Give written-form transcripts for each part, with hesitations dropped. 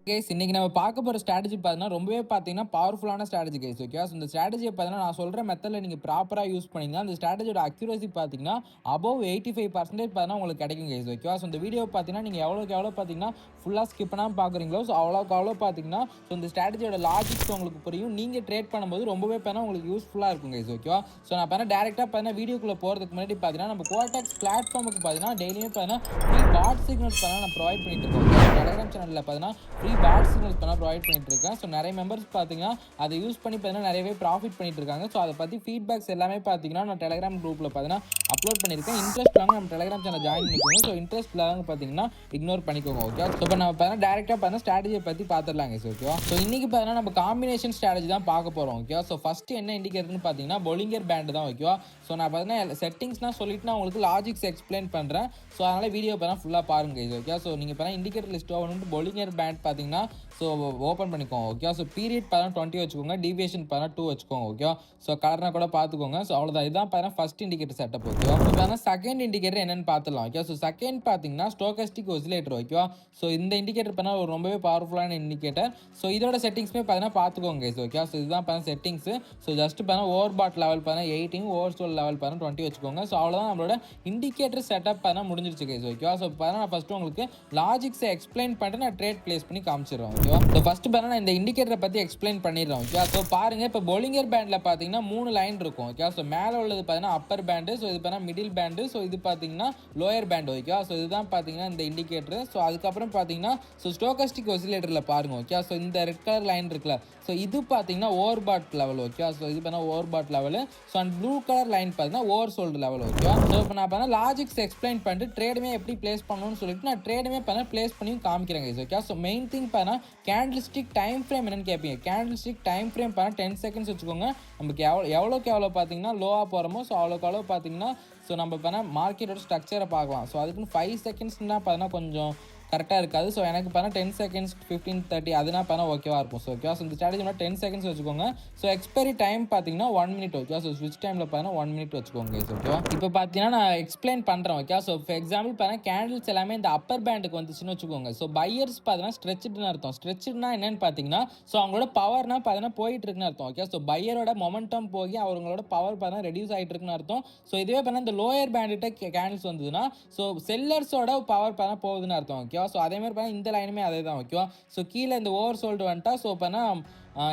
Case இன்னைக்கு நம்ம பார்க்க போகிற ஸ்ட்ராட்டஜி பார்த்தீங்கன்னா ரொம்பவே பார்த்தீங்கன்னா பவர்ஃபுல்லான ஸ்ட்ராட்டஜி கேஸ். ஓகே, ஸோ இந்த ஸ்ட்ராட்டஜியை பார்த்தீங்கன்னா நான் சொல்கிற மெத்தடில் நீங்கள் ப்ராப்பராக யூஸ் பண்ணிங்கன்னா அந்த ஸ்ட்ராட்டஜியோட அக்யூரசி பார்த்தீங்கன்னா அபவ் 85% பார்த்தீங்கன்னா உங்களுக்கு கிடைக்கும் கேஸ். ஓகே, ஸோ இந்த வீடியோ பார்த்தீங்கன்னா நீங்கள் எவ்வளோ பார்த்தீங்கன்னா ஃபுல்லாக ஸ்கிப் பண்ணாமல் பார்க்குறீங்களோ ஸோ அவ்வளோ பார்த்தீங்கன்னா ஸோ இந்த ஸ்ட்ராட்டஜியோட லாஜிக்ஸ் உங்களுக்கு புரியும். நீங்கள் ட்ரேட் பண்ணும்போது ரொம்பவே பார்த்தீங்கன்னா உங்களுக்கு யூஸ்ஃபுல்லாக இருக்கும் கேஸ். ஓகேவா, ஸோ நான் பார்த்தீங்கன்னா டேரெக்டாக பார்த்தீங்கன்னா வீடியோக்குள்ளே போகிறதுக்கு முன்னாடி பார்த்தீங்கன்னா நம்ம Quotex பிளாட்ஃபார்முக்கு பார்த்தீங்கன்னா டெய்லியுமே பார்த்தீங்கன்னா ஃப்ரீ பாட் சிக்னல்ஸ் பார்த்தீங்கன்னா நான் ப்ரொவைட் பண்ணிட்டு இருக்கோம். டெலிகிராம் சேனலில் பார்த்தீங்கன்னா ஃப்ரீ பாட் சிக்னல்ஸ் பண்ண ப்ரொவைட் பண்ணிட்டு இருக்கேன். ஸோ நிறைய மெம்பர்ஸ் பார்த்தீங்கன்னா அதை யூஸ் பண்ணி பார்த்தீங்கன்னா நிறையவே ப்ராஃபிட் பண்ணிட்டு இருக்காங்க. ஸோ அதை பற்றி ஃபீட்பேக்ஸ் எல்லாமே பார்த்தீங்கன்னா நான் டெலிகிராம் குரூப்பில் பார்த்தீங்கன்னா அப்லோட் பண்ணியிருக்கேன். இன்ட்ரெஸ்ட் வாங்க நம்ம டெலிகிராம் சேனல் ஜாயின் பண்ணிக்கோங்க. ஸோ இன்ட்ரெஸ்ட் இல்லாதவங்க பார்த்தீங்கன்னா இக்னோர் பண்ணிக்கோங்க. ஓகே, ஸோ இப்போ நம்ம பார்த்தீங்கன்னா டேரெக்டாக பார்த்தீங்கன்னா ஸ்ட்ராட்டஜியை பற்றி பார்த்துடலாங்க. ஸோ ஓகேவா, ஸோ இன்னைக்கு பார்த்தீங்கன்னா நம்ம காம்பினேஷன் ஸ்ட்ராட்டஜி தான் பார்க்க போகிறோம். ஓகே, ஸோ ஃபர்ஸ்ட் என்ன இண்டிகேட்டர்னு பார்த்தீங்கன்னா பொலிங்கர் பேண்ட் தான். ஓகேவா, ஸோ நான் பார்த்தீங்கன்னா செட்டிங்ஸ்லாம் சொல்லிட்டு நான் உங்களுக்கு லாஜிக்ஸ் எக்ஸ்பிளைன் பண்ணுறேன். ஸோ அதனால் வீடியோ பார்த்தீங்கன்னா ஃபுல்லாக பாருங்க. இது ஓகே, ஸோ நீங்கள் பார்த்தீங்கன்னா இண்டிகேட்டர் லிஸ்ட் வந்துட்டு பொலிங்கர் பேண்ட் பார்த்தீங்கன்னா ஸோ ஓப்பன் பண்ணிக்கோங்க. ஓகே, ஸோ பீரியட் பார்த்தா 20 வச்சுக்கோங்க, டிவியேஷன் பார்த்தா 2 வச்சுக்கோங்க. ஓகே, ஸோ கலர்னா கூட பார்த்துக்கோங்க. ஸோ அவ்வளோதான், இதுதான் பார்த்தா ஃபர்ஸ்ட் இண்டிகேட்டர் செட்டப். ஓகே, இப்போ பார்த்தா செகண்ட் இண்டிகேட்டர் என்னன்னு பார்த்துலாம். ஓகே, ஸோ செகண்ட் பார்த்தீங்கன்னா ஸ்டோகஸ்டிக் ஒசிலேட்டர். ஓகேவா, ஸோ இந்த இண்டிகேட்டர் பார்த்தா ஒரு ரொம்பவே பவர்ஃபுல்லான இண்டிகேட்டர். ஸோ இதோட செட்டிங்ஸ்மே பார்த்தீங்கன்னா பார்த்துக்கோங்க. ஓகே, ஸோ இதுதான் பார்த்தா செட்டிங்ஸ். ஸோ ஜஸ்ட் பார்த்தா ஓவர் பாட் லெவல் பார்த்தா 18, ஓவர் சோல் லெவல் பார்த்தா 20 வச்சுக்கோங்க. ஸோ அவ்வளோதான் நம்மளோட இண்டிகேட்டர் செட்டப் பார்த்தா முடிஞ்சிருச்சு கைஸ். ஓகேவா, ஸோ பார்த்தா நான் ஃபர்ஸ்ட் உங்களுக்கு லாஜிக்ஸை எக்ஸ்பிளைன் பண்ணிட்டு நான் ட்ரேட் பிளேஸ் பண்ணி காமிச்சிடுறேன். ஓகேவா, ஸோ ஃபர்ஸ்ட் பார்த்தா நான் இந்த இண்டிகேட்டரை பற்றி எக்ஸ்பிளைன் பண்ணிடுறேன். ஓகே, ஸோ பாருங்க, இப்போ பொலிங்கர் பேண்டில் பார்த்தீங்கன்னா 3 லைன் இருக்கும். ஓகே, ஸோ மேலே உள்ளது பார்த்தீங்கன்னா அப்பர் பேண்டு, ஸோ இது பார்த்தா மிடில் பேண்டு, ஸோ இது பார்த்தீங்கன்னா லோயர் பேண்ட். ஓகே, ஸோ இதுதான் பார்த்தீங்கன்னா இந்த இண்டிகேட்டர். ஸோ அதுக்கப்புறம் பார்த்தீங்கன்னா ஸோ ஸ்டோகஸ்டிக் ஒசிலேட்டரில் பாருங்க. ஓகே, ஸோ இந்த ரெட் கலர் லைன் இருக்குல்ல, ஸோ இது பார்த்தீங்கன்னா overbought level. Okay, so இது பார்த்தா overbought level. So and blue colour line பார்த்தீங்கன்னா oversold level. Okay, so இப்போ நான் பார்த்தா லாஜிக்ஸ் எக்ஸ்பிளைன் பண்ணிட்டு ட்ரேடுமே எப்படி பிளேஸ் பண்ணணும்னு சொல்லிட்டு நான் ட்ரேடுமே பார்த்தா பிளேஸ் பண்ணி காமிக்கிறேன். ஓகே, ஸோ மெயின் திங் பார்த்தா கேண்டில்ஸ்டிக் டைம் ஃப்ரேம் என்னன்னு கேட்பீங்க. கேண்டில்ஸ்டிக் டைம் ஃப்ரேம் பார்த்தா 10 செகண்ட்ஸ் வச்சுக்கோங்க. நமக்கு எவ்வளோக்கு எவ்வளோ பார்த்தீங்கன்னா லோவாக போகிறோமோ ஸோ அவ்வளோ பார்த்தீங்கன்னா ஸோ நம்ம பார்த்தா மார்க்கெட்டோட ஸ்ட்ரக்சரை பார்க்கலாம். ஸோ அதுக்குன்னு 5 செகண்ட்ஸ்னால் பார்த்தீங்கன்னா கொஞ்சம் கரெக்டாக இருக்காது. ஸோ எனக்கு பார்த்தா 10 செகண்ட்ஸ் 15 30 அதுனா பார்த்தா ஓகேவா இருக்கும். ஸோ ஓகேவா, ஸோ இந்த ஸ்ட்ராட்டஜி 10 செகண்ட்ஸ் வச்சுக்கோங்க. ஸோ எக்ஸ்பைரி டைம் பார்த்தீங்கன்னா 1 மினிட். ஓகே, ஸோ ஸ்விட்ச் டைமில் பார்த்தீங்கன்னா 1 மினிட் வச்சுக்கோங்க. ஓகேவா, இப்போ பார்த்தீங்கன்னா நான் எக்ஸ்பிளைன் பண்ணுறேன். ஓகே, ஸோ ஃபார் எக்ஸாம்பிள் பார்த்தீங்கன்னா கேண்டில்ஸ் எல்லாமே இந்த அப்பர் பேண்டுக்கு வந்துச்சுன்னு வச்சுக்கோங்க. ஸோ பையர்ஸ் பார்த்தீங்கன்னா ஸ்ட்ரெச்சுன்னு அர்த்தம். ஸ்ட்ரெச்சுன்னா என்னன்னு பார்த்தீங்கன்னா ஸோ அவங்களோட பவர்னா பார்த்தீங்கன்னா போயிட்டு இருக்குன்னு அர்த்தம். ஓகே, ஸோ பையரோட மொமெண்டம் போய் அவங்களோட பவர் பார்த்தீங்கன்னா ரெடியூஸ் ஆகிட்டு இருக்குன்னு அர்த்தம். ஸோ இதுவே பார்த்தீங்கன்னா இந்த லோயர் பேண்டுகிட்ட கேண்டில்ஸ் வந்ததுன்னா ஸோ செல்லர்ஸோட பவர் பார்த்தீங்கன்னா போகுதுன்னு அர்த்தம். ஓகேவா, ஸோ அதே மாதிரி பார்த்தீங்கன்னா இந்த லைனுமே அதே தான். ஓகேவா, ஸோ கீழே இந்த ஓவர் சோல்டு வந்துட்டா ஸோ பண்ணா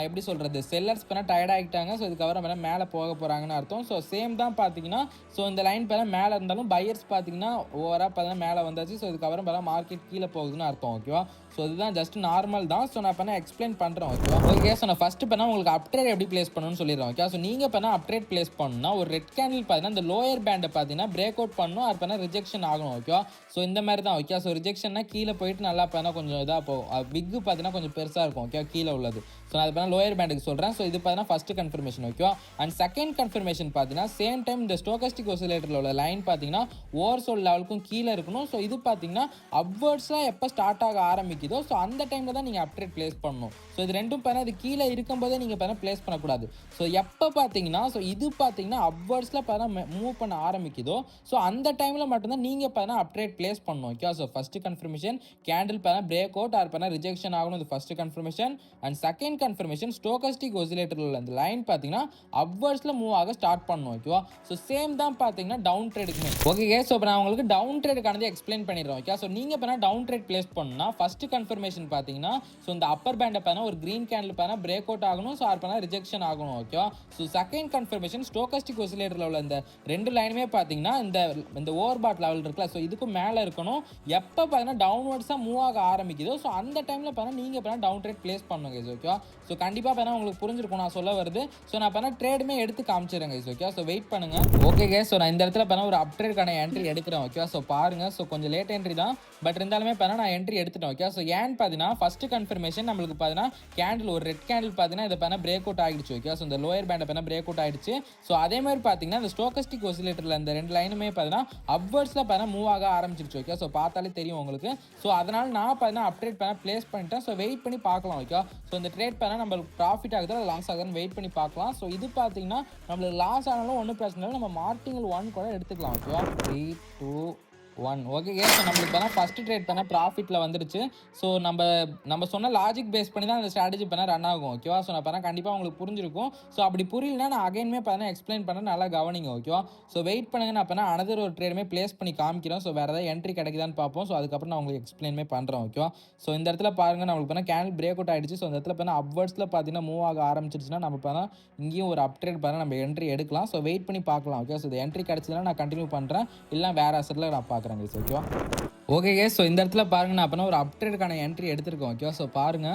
எப்படி சொல்கிறது, செல்லர்ஸ் பண்ண டயர்ட் ஆகிட்டாங்க. ஸோ இதுக்கப்புறம் பண்ண மேலே போக போகிறாங்கன்னு அர்த்தம். ஸோ சேம் தான் பார்த்தீங்கன்னா ஸோ இந்த லைன் பண்ண மேலே இருந்தாலும் பையர்ஸ் பார்த்தீங்கன்னா ஓவராக பார்த்தா மேலே வந்தாச்சு. ஸோ இதுக்கப்புறம் பண்ண மார்க்கெட் கீழே போகுதுன்னு அர்த்தம். ஓகேவா, ஸோ இதுதான் ஜஸ்ட் நார்மல் தான். ஸோ நான் பண்ண எக்ஸ்பிளைன் பண்ணுறேன். ஓகேவா, ஓகே, ஸோ நான் ஃபஸ்ட்டு பண்ணால் உங்களுக்கு அப்ட்ரேட் எப்படி பிளேஸ் பண்ணணும்னு சொல்லிடுறேன். ஓகே, ஸோ நீங்கள் பண்ணால் அப்ட்ரேட் பிளேஸ் பண்ணணும்னா ஒரு ரெட் கேண்டில் பார்த்தீங்கன்னா இந்த லோயர் பேண்டை பார்த்தீங்கன்னா பிரேக் அவுட் பண்ணணும். அது பண்ணால் ரிஜெக்ஷன் ஆகணும். ஓகேவா, ஸோ இந்த மாதிரி தான். ஓகே, ஸோ ரிஜெக்ஷன்னா கீழே போயிட்டு நல்லா பண்ணால் கொஞ்சம் இதாக போகும். பிக்கு பார்த்தீங்கன்னா கொஞ்சம் பெருசாக இருக்கும். ஓகே, கீழே உள்ளது. ஸோ நான் அது பண்ணால் லோயர் பேண்டுக்கு சொல்கிறேன். ஸோ இது பார்த்தீங்கன்னா ஃபஸ்ட்டு கன்ஃபர்மேஷன். ஓகேவா, அண்ட் செகண்ட் கன்ஃபர்மேஷன் பார்த்தீங்கன்னா சேம் டைம் இந்த ஸ்டோகஸ்டிக் ஒசிலேட்டரில் உள்ள லைன் பார்த்தீங்கன்னா ஓவர் சோல் லெவலுக்கும் கீழே இருக்கணும். ஸோ இது பார்த்தீங்கன்னா அப்வர்ட்ஸ்லாம் எப்போ ஸ்டார்ட் ஆக ஆரம்பிக்குதோ ஸோ அந்த டைமில் தான் நீங்கள் அப்ட்ரேட் பிளேஸ் பண்ணணும். ஸோ இது ரெண்டும் பார்த்தீங்கன்னா இது கீழே இருக்கும்போதே நீங்கள் பார்த்தா பிளேஸ் பண்ணக்கூடாது. ஸோ எப்போ பார்த்தீங்கன்னா ஸோ இது பார்த்தீங்கன்னா அப்வர்ட்ஸில் பார்த்தா மூவ் பண்ண ஆரம்பிக்குதோ ஸோ அந்த டைமில் மட்டும்தான் நீங்கள் பார்த்தா அப்ட்ரேட் பிளேஸ் பண்ணணும். Okay, so first confirmation candle பார்த்தா பிரேக் அவுட் ஆர் பார்த்தா ரிஜெக்ஷன் ஆகணும். இது first confirmation. And second confirmation stochastic ஒசிலேட்டரில் உள்ள அந்த லைன் பார்த்தீங்கன்னா அப்வர்ட்ஸில் மூவ் ஆக ஸ்டார்ட் பண்ணணும். ஓகேவா, ஸோ சேம் தான் பார்த்தீங்கன்னா டவுன் ட்ரேடுக்குமே. ஓகே, ஸோ இப்போ நான் உங்களுக்கு டவுன் ட்ரேடுக்கானது எக்ஸ்பிளைன் பண்ணிடுறேன். ஓகே, ஸோ நீங்கள் பார்த்தா டவுன் ட்ரேட் பிளேஸ் பண்ணணும்னா ஃபஸ்ட்டு கன்ஃபர்மேஷன் பார்த்தீங்கன்னா ஸோ இந்த அப்பர் பேண்டை பார்த்தா ஒரு கிரீன் கேண்டில் பார்த்தா பிரேக் அவுட் ஆகணும். ஸோ அது பார்த்தா ரிஜெக்ஷன் ஆகணும். ஓகேவா, ஸோ செகண்ட் கன்ஃபர்மேஷன் ஸ்டோகஸ்டிக் ஒசிலேட்டரில் உள்ள இந்த ரெண்டு லைனுமே பார்த்தீங்கன்னா இந்த ஓவர் பாட் லெவல் இருக்குல்ல ஸோ இதுக்கு மேலே இருக்கணும். எப்போ பார்த்தீங்கன்னா டவுன்வர்ட்ஸாக மூவ் ஆக ஆரம்பிக்குதோ ஸோ அந்த டைமில் பார்த்தா நீங்கள் பார்த்தா டவுன் ட்ரேட் பிளேஸ் பண்ணுங்க. ஓகேவா, ஸோ கண்டிப்பாக பார்த்தா உங்களுக்கு புரிஞ்சிருக்கும் நான் சொல்ல வருது. ஸோ நான் பார்த்தா ட்ரேடுமே எடுத்து காமிச்சிடுறேன். ஓகே, ஸோ வெயிட் பண்ணுங்க. ஓகே, ஸோ நான் இந்த இடத்துல பார்த்தா ஒரு அப்ட்ரேட்கான என்ட்ரி எடுக்கிறேன். ஓகே, ஸோ பாருங்க, ஸோ கொஞ்சம் லேட் என்ட்ரி தான், பட் இருந்தாலுமே பார்த்தா நான் என்ட்ரி எடுத்துட்டேன். ஓகே, ஸோ ஏன்னு பார்த்தீங்கன்னா ஃபர்ஸ்ட் கன்ஃபர்மேஷன் நம்மளுக்கு பார்த்தீங்கன்னா கேண்டில் ஒரு ரெட் கேண்டில் பார்த்தீங்கன்னா இதை பார்த்தா பிரேக் அவுட் ஆகிடுச்சு. ஓகே, ஸோ இந்த லோயர் பேண்டை பார்த்தா பிரேக் அவுட் ஆகிடுச்சு. ஸோ அதே மாதிரி பார்த்தீங்கன்னா இந்த ஸ்டோகஸ்டிக் ஒசிலேட்டரில் இந்த ரெண்டு லைனுமே பார்த்தீங்கன்னா அப்வர்ட்ஸில் பார்த்தா மூவ் ஆக ஆரம்பிச்சிருச்சு. ஓகே, ஸோ பார்த்தாலே தெரியும் உங்களுக்கு. ஸோ அதனால் நான் பார்த்தீங்கன்னா அப்டேட் பண்ண பிளேஸ் பண்ணிட்டேன். ஸோ வெயிட் பண்ணி பார்க்கலாம். ஓகே, ஸோ இந்த ட்ரேட் பண்ணால் நம்மளுக்கு ப்ராஃபிட் ஆகுது லாஸ் ஆகுதுன்னு வெயிட் பண்ணி பார்க்கலாம். ஸோ இது பார்த்தீங்கன்னா நம்மளுக்கு லாஸ் ஆனாலும் ஒன்றும் பிரச்சனை இல்லை, நம்ம மார்டிங்கல் 1 கூட எடுத்துக்கலாம். ஓகேவா, 3 2 1 ஓகே கேஸ். ஸோ நம்மளுக்கு பார்த்தா ஃபர்ஸ்ட் ட்ரேட் பண்ண ப்ராஃபிட்ல வந்துருச்சு. ஸோ நம்ம சொன்ன லாஜிக் பேஸ் பண்ணி தான் அந்த ஸ்ட்ராட்டஜி பண்ண ரன் ஆகும். ஓகேவா? ஸோ நான் பண்ணா கண்டிப்பா உங்களுக்கு புரிஞ்சிருக்கும். ஸோ அப்படி புரியலனா நான் அகைன்மே பார்த்தா எக்ஸ்பிளைன் பண்ண நல்லா கவனிங்க. ஓகேவா? ஸோ வெயிட் பண்ணுங்க. நான் பண்ணா அனதர் ஒரு ட்ரேடுமே பிளேஸ் பண்ணி காமிக்கிறேன். ஸோ வேற ஏதாவது என்ட்ரி கிடைக்குதான்னு பார்ப்போம். ஸோ அதுக்கப்புறம் நான் உங்களுக்கு எக்ஸ்பிளைன்மே பண்றேன். ஓகேவா? ஸோ இந்த இடத்துல பாருங்க நம்மளுக்கு பார்த்தா கேண்டில் பிரேக் அவுட் ஆயிடுச்சு. ஸோ இந்த இடத்துல பார்த்தா அப்வர்ட்ஸ்ல பார்த்தீங்கன்னா மூவ் ஆக ஆரம்பிச்சிருச்சுன்னா நம்ம பார்த்தா இங்கேயும் ஒரு அப் ட்ரேட் பார்த்தா நம்ம என்ட்ரி எடுக்கலாம். ஸோ வெயிட் பண்ணி பார்க்கலாம். ஓகே. ஸோ இந்த என்ட்ரி கிடைச்சதுன்னா நான் கண்டினியூ பண்றேன். இல்ல வேற அசெட்ல நான் பார்க்குறேன் கைஸ். ஓகேவா? Okay guys. ஸோ இந்த இடத்துல பாருங்க நான் அப்பனா ஒரு அப்ட்ரேடுக்கான என்ட்ரி எடுத்திருக்கேன். ஓகேவா? ஸோ பாருங்க.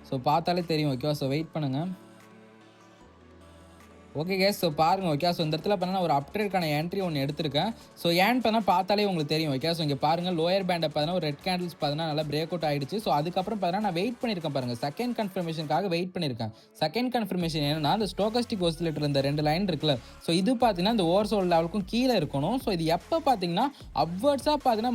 ஸோ பார்த்தாலே தெரியும். ஓகேவா? ஸோ வெயிட் பண்ணுங்க. Okay guys. ஸோ பாருங்க. ஓகே. ஸோ இந்த இடத்துல பார்த்தா ஒரு அப்ட்ரேடுக்கான என்ட்ரி ஒன்று எடுத்திருக்கேன். ஸோ ஏன் பார்த்தா பார்த்தாலே உங்களுக்கு தெரியும். ஓகே. ஸோ இங்கே பாருங்க லோயர் பேண்டை பார்த்தா ஒரு ரெட் கேண்டில்ஸ் பார்த்தா நல்லா பிரேக் அவுட் ஆயிடுச்சு. ஸோ அதுக்கப்புறம் பார்த்தா நான் வெயிட் பண்ணியிருக்கேன் பாருங்க. செகண்ட் கன்ஃபர்மேஷனுக்காக வெயிட் பண்ணியிருக்கேன். செகண்ட் கன்ஃபர்மேஷன் என்னன்னா அந்த ஸ்டோகஸ்டிக் ஆசிலேட்டர் இந்த 2 லைன் இருக்குல்ல. ஸோ இது பார்த்தீங்கன்னா இந்த ஓவர்சோல்ட் லெவலுக்கும் கீழே இருக்கணும். ஸோ இது எப்போ பார்த்தீங்கன்னா அப்வர்ட்ஸாக பார்த்தீங்கன்னா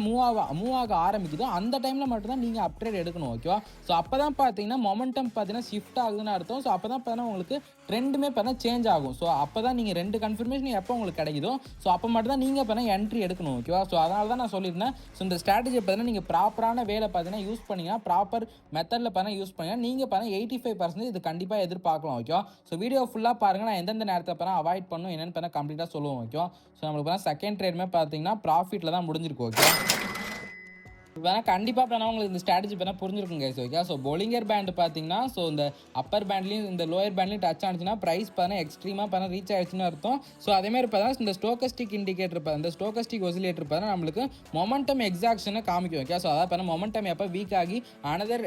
மூவ் ஆக ஆரம்பிக்குதோ அந்த டைமில் மட்டும் தான் நீங்கள் அப்ட்ரேட் எடுக்கணும். ஓகேவா? ஸோ அப்போ தான் பார்த்தீங்கன்னா மொமெண்டம் பார்த்தீங்கன்னா ஷிஃப்ட் ஆகுதுன்னு அர்த்தம். ஸோ அப்போ தான் பார்த்தீங்கன்னா உங்களுக்கு ட்ரெண்டுமே பார்த்தா சேஞ்ச் ஆகும். ஸோ அப்போ தான் நீங்கள் 2 கன்ஃபர்மேஷன் எப்போ உங்களுக்கு கிடைக்குதோ ஸோ அப்போ மட்டும் தான் நீங்கள் பார்த்தா என்ட்ரி எடுக்கணும். ஓகேவா? ஸோ அதனால தான் நான் சொல்லியிருந்தேன். ஸோ இந்த ஸ்ட்ராட்டஜி பார்த்தீங்கன்னா நீங்கள் ப்ராப்பரான வேலை பார்த்தீங்கன்னா யூஸ் பண்ணிங்கன்னா ப்ராப்பர் மெத்தடில் பார்த்தா யூஸ் பண்ணிங்கன்னா நீங்கள் பார்த்தா 85% இது கண்டிப்பாக எதிர்பார்க்கலாம். ஓகேவா? ஸோ வீடியோ ஃபுல்லாக பாருங்கள். நான் எந்தெந்த நேரத்தை பார்த்தா அவாய்ட் பண்ணணும் என்னென்னு பார்த்தா கம்ப்ளீட்டாக சொல்லுவோம். ஓகேவா? ஸோ நம்மளுக்கு பார்த்தா செகண்ட் ட்ரேடுமே பார்த்தீங்கன்னா ப்ராஃபிட்டில் தான் முடிஞ்சிருக்கு. ஓகே. வேணா கண்டிப்பாக பண்ணால் உங்களுக்கு இந்த ஸ்ட்ராட்டஜி பண்ணால் புரிஞ்சிருக்கும் guys. Okay. So Bollinger band பார்த்தீங்கன்னா ஸோ இந்த அப்பர் பேண்ட்லையும் இந்த லோயர் பேண்ட்லையும் டச் ஆனிச்சுன்னா ப்ரைஸ் பார்த்தா எக்ஸ்ட்ரீமாக பார்த்தா ரீச் ஆயிடுச்சுன்னு அர்த்தம். ஸோ அதேமாதிரி பார்த்தா இந்த ஸ்டோகஸ்டிக் இண்டிகேட்டர் இந்த ஸ்டோகஸ்டிக் ஒசிலேட்டர் பார்த்தா நம்மளுக்கு மொமெண்டம் எக்ஸாக்ஷனை காமிக்கும். ஓகே. ஸோ அதாவது பார்த்தா மொமெண்டம் எப்போ வீக் ஆகி அனதர்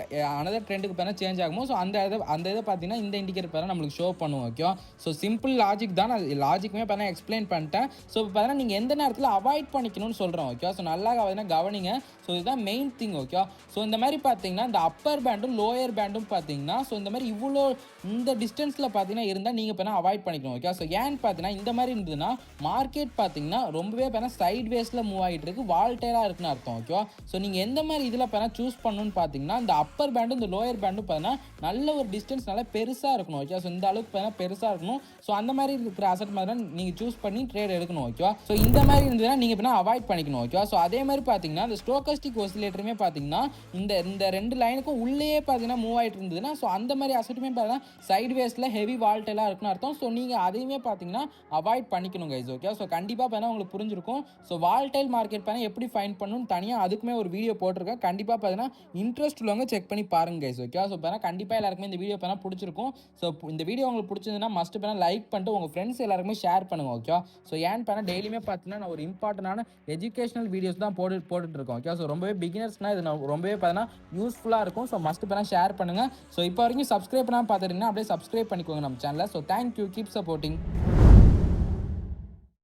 ட்ரெண்டுக்கு பார்த்தா சேஞ்ச் ஆகுமோ ஸோ அந்த இதை பார்த்தீங்கன்னா இந்த இண்டிகேட்டர் பார்த்தா நம்மளுக்கு ஷோ பண்ணுவோம். ஓகேவா? ஸோ சிம்பிள் லாஜிக் தான். நான் லாஜிக்குமே பார்த்தா எக்ஸ்பிளைன் பண்ணிட்டேன். ஸோ பார்த்தா நீங்கள் எந்த நேரத்தில் அவாய்ட் பண்ணிக்கணும்னு சொல்கிறோம். ஓகேவா? ஸோ நல்லா கவனிங்க. ஸோ இதுதான் மெயின் திங். ஓகே. ஸோ இந்த மாதிரி பார்த்தீங்கன்னா இந்த அப்பர் பேண்டும் லோயர் பேண்டும் பார்த்தீங்கன்னா ஸோ இந்த மாதிரி இவ்வளோ இந்த டிஸ்டன்ஸில் பார்த்தீங்கன்னா இருந்தால் நீங்கள் இப்போ அவாய்ட் பண்ணிக்கணும். ஓகே. ஸோ ஏன்னு பார்த்தீங்கன்னா இந்த மாதிரி இருந்ததுன்னா மார்க்கெட் பார்த்தீங்கன்னா ரொம்பவே பார்த்தா சைட் வேஸில் மூவ் ஆகிட்டு இருக்கு, வால்டேலாக இருக்குன்னு அர்த்தம். ஓகேவா? ஸோ நீங்கள் எந்த மாதிரி இதில் பார்த்தா சூஸ் பண்ணணும்னு பார்த்தீங்கன்னா இந்த அப்பர் பேண்டும் இந்த லோயர் பேண்டும் பார்த்தீங்கன்னா நல்ல ஒரு டிஸ்டன்ஸ் நல்லா பெருசாக இருக்கணும். ஓகே. ஸோ இந்த அளவுக்கு பார்த்தா பெருசாக இருக்கணும். ஸோ அந்த மாதிரி இருக்கிற அசெட் மாதிரி நீங்கள் சூஸ் பண்ணி ட்ரேட் எடுக்கணும். ஓகேவா? ஸோ இந்த மாதிரி இருந்ததுன்னா நீங்கள் இப்போ அவாய்ட் பண்ணிக்கணும். ஓகேவா? ஸோ அதே மாதிரி பார்த்தீங்கன்னா இந்த ஸ்டோகஸ்டிக் ஒசிலேட்டருமே பார்த்தீங்கன்னா இந்த 2 லைனுக்கும் உள்ளே பார்த்தீங்கன்னா மூவ் ஆகிட்டு இருந்ததுன்னா ஸோ அந்த மாதிரி அசெட்டுமே பார்த்தீங்கன்னா சைட் வேஸில் ஹெவி வால்டெல்லாம் இருக்குன்னு அர்த்தம். ஸோ நீங்கள் அதையுமே பார்த்தீங்கன்னா அவாய்ட் பண்ணிக்கணும் கைஸ். ஓகே. ஸோ கண்டிப்பாக பார்த்தீங்கன்னா உங்களுக்கு புரிஞ்சிருக்கும். ஸோ வால்டைல் மார்க்கெட் பார்த்தா எப்படி ஃபைண்ட் பண்ணணும்னு தனியாக அதுக்குமே ஒரு வீடியோ போட்டிருக்கேன். கண்டிப்பாக பார்த்தீங்கன்னா இன்ட்ரெஸ்ட் உள்ளவங்க செக் பண்ணி பாருங்க கைஸ். ஓகே. ஸோ பார்த்தா கண்டிப்பாக எல்லாருக்குமே இந்த வீடியோ பார்த்தா பிடிச்சிருக்கும். ஸோ இந்த வீடியோ உங்களுக்கு பிடிச்சதுன்னா மஸ்ட் பார்த்தா லைக் பண்ணிட்டு உங்கள் ஃப்ரெண்ட்ஸ் எல்லாருக்குமே ஷேர் பண்ணுங்க. ஓகே. ஸோ ஏன் பார்த்தா டெய்லியுமே பார்த்தீங்கன்னா நான் ஒரு இம்பார்ட்டன்டான எஜுகேஷனல் வீடியோஸ் தான் போட்டுட்டு இருக்கோம். ஓகே. ஸோ ரொம்பவே பிகினர்ஸ்னால் இது ரொம்பவே பார்த்தீங்கன்னா யூஸ்ஃபுல்லாக இருக்கும். ஸோ மஸ்ட் பண்ண ஷேர் பண்ணுங்கள். ஸோ இப்போ வரைக்கும் சப்ஸ்கிரைப் பண்ணாமல் பார்த்துட்டீங்கன்னா அப்படியே சப்ஸ்கிரைப் பண்ணிக்கோங்க நம்ம சேனலை. So thank you. Keep supporting.